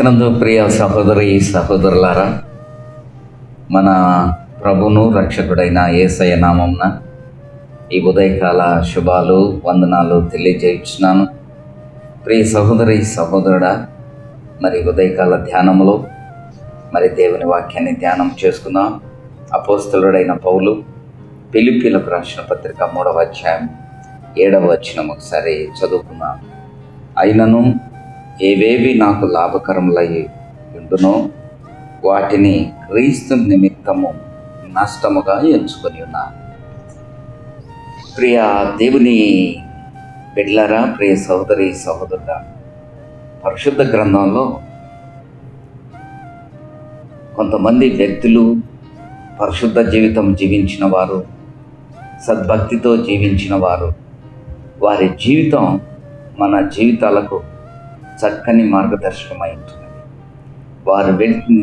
నందు ప్రియ సహోదరి సహోదరులారా, మన ప్రభును రక్షకుడైన యేసయ్య నామమున ఈ ఉదయకాల శుభాలు వందనాలు తెలియజేయుచున్నాను. ప్రియ సహోదరి సహోదరుడా, మరి ఉదయకాల ధ్యానంలో మరి దేవుని వాక్యాన్ని ధ్యానం చేసుకుందాం. అపోస్తలుడైన పౌలు ఫిలిప్పీలకు రాసిన పత్రిక 3వ అధ్యాయం 7వ వచనం ఒకసారి చదువుకుందాం. అయినను ఏవేవి నాకు లాభకరములై ఉండునో వాటిని క్రీస్తు నిమిత్తము నష్టముగా ఎంచుకొని ఉన్నాను. ప్రియ దేవుని బిడ్డలారా, ప్రియ సహోదరి సహోదరుడా, పరిశుద్ధ గ్రంథంలో కొంతమంది వ్యక్తులు పరిశుద్ధ జీవితం జీవించిన వారు, సద్భక్తితో జీవించిన వారు, వారి జీవితం మన జీవితాలకు చక్కని మార్గదర్శకమై ఉంటున్నది. వారు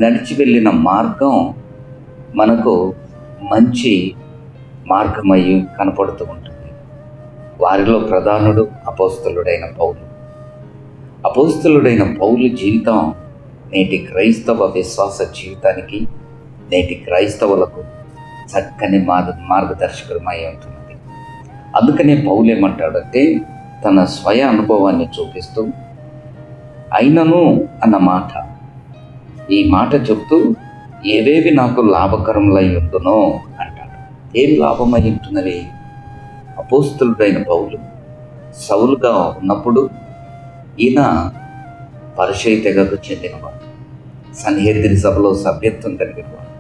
నడిచి వెళ్ళిన మార్గం మనకు మంచి మార్గమై కనపడుతూ ఉంటుంది. వారిలో ప్రధానుడు అపోస్తలుడైన పౌలు. అపోస్తలుడైన పౌలు జీవితం నేటి క్రైస్తవ విశ్వాస జీవితానికి, నేటి క్రైస్తవులకు చక్కని మార్గదర్శకమై ఉంటున్నది. అందుకనే పౌలు ఏమంటాడంటే, తన స్వయ అనుభవాన్ని చూపిస్తూ అయినను అన్న మాట, ఈ మాట చెప్తూ ఏవేవి నాకు లాభకరములై ఉండునో అంటాడు. ఏం లాభమై ఉంటున్నవి? అపోస్తలుడైన పౌలు సౌలుగా ఉన్నప్పుడు ఈయన పరిసయ్య తెగకు చెందినవాడు, సన్హెద్రిన్ సభలో సభ్యత్వం కలిగినవాడు,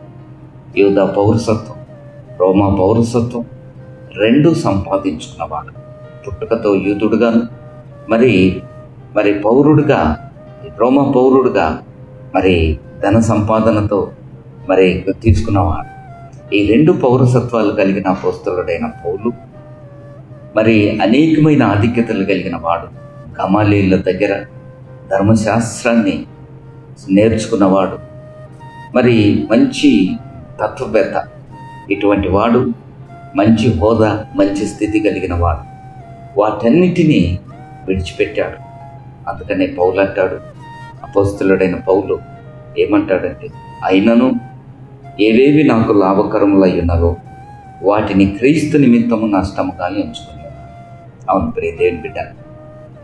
యూదా పౌరసత్వం, రోమా పౌరసత్వం రెండూ సంపాదించుకున్నవాడు. పుట్టుకతో యూదుడుగాను మరి పౌరుడుగా, రోమా పౌరుడుగా మరి ధన సంపాదనతో మరి తీసుకున్నవాడు. ఈ రెండు పౌరసత్వాలు కలిగిన అపోస్తలుడైన పౌలు మరి అనేకమైన ఆధిక్యతలు కలిగిన వాడు. గమాలీయుల దగ్గర ధర్మశాస్త్రాన్ని నేర్చుకున్నవాడు, మరి మంచి తత్వవేత్త. ఇటువంటి వాడు మంచి హోదా, మంచి స్థితి కలిగిన వాడు. వాటన్నిటినీ విడిచిపెట్టాడు. అందుకనే పౌలు అంటాడు, అపోస్తలుడైన పౌలు ఏమంటాడంటే, అయినను ఏవేవి నాకు లాభకరములై ఉన్నవో వాటిని క్రీస్తు నిమిత్తము నష్టముగా ఎంచుకున్నాను. అవును ప్రియ దేవుని బిడ్డ,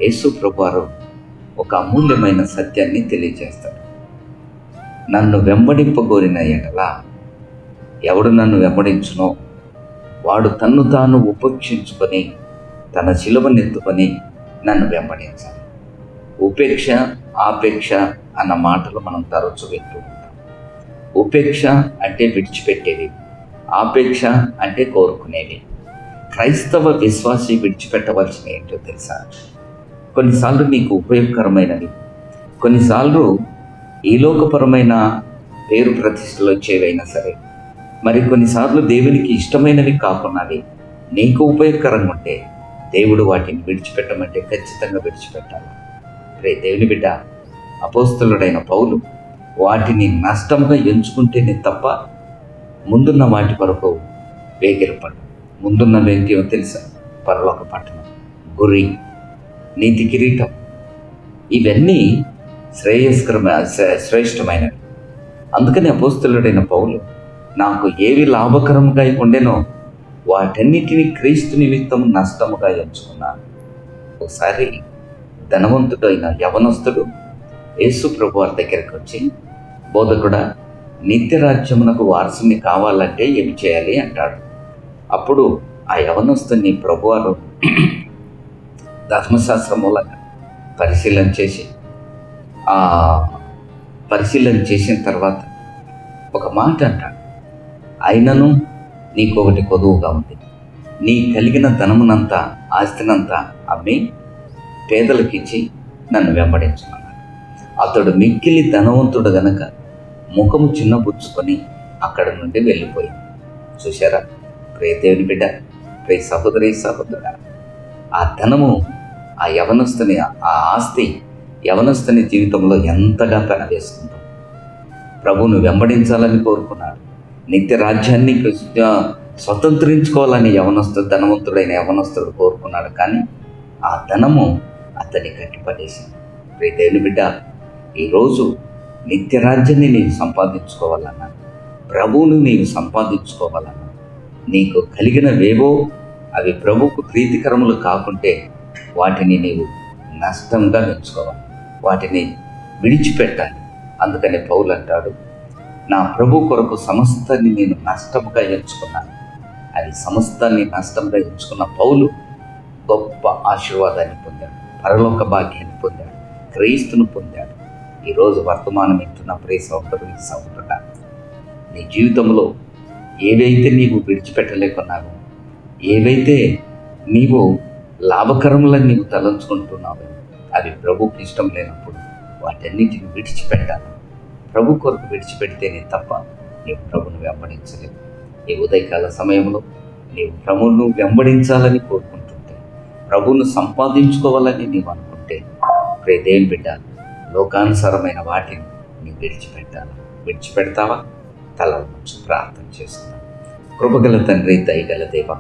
యేసు ప్రభువారు ఒక అమూల్యమైన సత్యాన్ని తెలియజేస్తాడు. నన్ను వెంబడింపగోరిన ఎడల ఎవడు నన్ను వెంబడించునో వాడు తన్ను తాను ఉపేక్షించుకొని తన శిలువనెత్తుకొని నన్ను వెంబడించాలి. ఉపేక్ష, ఆపేక్ష అన్న మాటలు మనం తరచు వింటూ ఉంటాం. ఉపేక్ష అంటే విడిచిపెట్టేవి, ఆపేక్ష అంటే కోరుకునేవి. క్రైస్తవ విశ్వాసి విడిచిపెట్టవలసిన ఏంటో తెలుసా? కొన్నిసార్లు నీకు ఉపయోగకరమైనవి, కొన్నిసార్లు ఈలోకపరమైన పేరు ప్రతిష్టలు వచ్చేవైనా సరే, మరి కొన్నిసార్లు దేవునికి ఇష్టమైనవి కాకున్నవి నీకు ఉపయోగకరంగా ఉంటే దేవుడు వాటిని విడిచిపెట్టమంటే ఖచ్చితంగా విడిచిపెట్టాలి. రే దేవుని బిడ్డ, అపోస్తలుడైన పౌలు వాటిని నష్టంగా ఎంచుకుంటేనే తప్ప ముందున్న వాటి కొరకు వేగిరపడు. ముందున్న ఏంటో తెలుసా? పరలోక పట్టణం, గురి, నీతి కిరీటం, ఇవన్నీ శ్రేష్టమైనవి. అందుకని అపోస్తలుడైన పౌలు నాకు ఏవి లాభకరంగా ఉండేనో వాటన్నిటినీ క్రీస్తు నిమిత్తం నష్టముగా ఎంచుకున్నాను. ఒకసారి ధనవంతుడైన యవనస్తుడు యేసు ప్రభువారి దగ్గరికి వచ్చి, బోధకుడా, నిత్యరాజ్యమునకు వారసుని కావాలంటే ఏమి చేయాలి అంటాడు. అప్పుడు ఆ యవనస్తుని ప్రభువారు ధర్మశాస్త్రం మూలంగా పరిశీలన చేసిన తర్వాత ఒక మాట అంటాడు, అయినను నీకొకటి కొదువుగా ఉంది. నీ కలిగిన ధనమునంతా, ఆస్తినంతా అమ్మి పేదలకిచ్చి నన్ను వెంబడించమన్నాడు. అతడు మిక్కిలి ధనవంతుడు గనక ముఖము చిన్నబుచ్చుకొని అక్కడి నుండి వెళ్ళిపోయింది. చూశారా ప్రియ దేవుని బిడ్డ, ప్రియ సహోదరి సహోదరుడా, ఆ ధనము, ఆ యవనస్తుని, ఆ ఆస్తి యవనస్తుని జీవితంలో ఎంతగా పెనవేస్తుందో. ప్రభువును వెంబడించాలని కోరుకున్నాడు. నిత్య రాజ్యాన్ని స్వతంత్రించుకోవాలని ధనవంతుడైన యవనస్తుడు కోరుకున్నాడు. కానీ ఆ ధనము అతన్ని కట్టిపడేసింది. దేవుని బిడ్డ, ఈరోజు నిత్యరాజ్యాన్ని నీవు సంపాదించుకోవాలన్నా, ప్రభువును నీవు సంపాదించుకోవాలన్నా, నీకు కలిగినవేవో అవి ప్రభువుకు ప్రీతికరములు కాకుంటే వాటిని నీవు నష్టంగా ఎంచుకోవాలి, వాటిని విడిచిపెట్టాలి. అందుకని పౌలు అంటాడు, నా ప్రభు కొరకు సమస్తాన్ని నేను నష్టముగా ఎంచుకున్నాను. అది సమస్తాన్ని నష్టంగా ఎంచుకున్న పౌలు గొప్ప ఆశీర్వాదాన్ని పొందాడు, పరలోక భాగ్యాన్ని పొందాడు, క్రీస్తును పొందాడు. ఈరోజు వర్తమానం వింటున్న ప్రియ సహోదరుని సహోదరుడా, నీ జీవితంలో ఏవైతే నీవు విడిచిపెట్టలేకున్నావో, ఏవైతే నీవు లాభకరములని నీవు తలంచుకుంటున్నావో, అవి ప్రభువుకి ఇష్టం లేనప్పుడు వాటన్నిటిని విడిచిపెట్టాలి. ప్రభు కొరకు విడిచిపెడితేనే తప్ప నీవు ప్రభును వెంబడించలేవు. ఈ ఉదయకాల సమయంలో నీవు ప్రభువును వెంబడించాలని కోరుకుంటుంటే, ప్రభువును సంపాదించుకోవాలని నీవు అనుకుంటే, ప్రియ దేవుని బిడ్డ, లోకానుసారమైన వాటిని నీవు విడిచిపెట్టాలి. విడిచిపెడతావా? తల నుంచి ప్రార్థన చేస్తున్నాను. కృపగల తండ్రి, దయగల దేవ,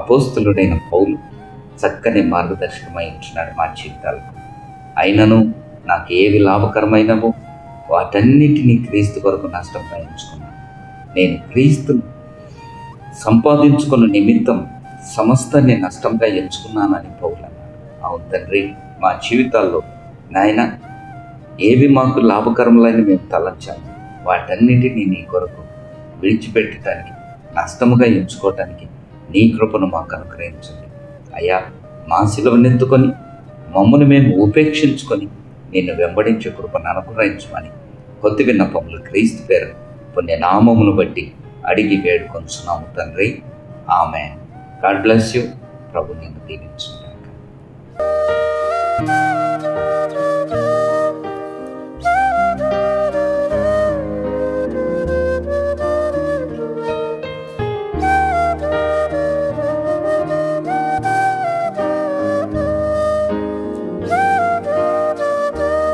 అపోస్తులుడైన పౌలు చక్కని మార్గదర్శకమై ఉంటున్నాడు మా జీవితాలకు. అయినను నాకు ఏవి లాభకరమైనవో వాటన్నిటినీ క్రీస్తు కొరకు నష్టంగా ఎంచుకున్నాను. నేను క్రీస్తును సంపాదించుకున్న నిమిత్తం సమస్తాన్ని నష్టంగా ఎంచుకున్నానని పౌలు అన్నాడు. అవును తండ్రి, మా జీవితాల్లో నాయన ఏవి మాకు లాభకరములని మేము తలంచాము, వాటన్నిటినీ నీ కొరకు విడిచిపెట్టడానికి, నష్టముగా ఎంచుకోవటానికి నీ కృపను మాకు అనుగ్రహించండి. అయ్యా, మా శిలువనెత్తుకొని మమ్మల్ని మేము ఉపేక్షించుకొని నిన్ను వెంబడించే కృపను అనుగ్రహించమని కొద్ది విన్నపములు క్రీస్తు పేరు పుణ్యనామమును బట్టి అడిగి వేడుకొంచున్నాము తండ్రి. ఆమేన్. God bless you. ప్రభు నిన్ను దీవించు.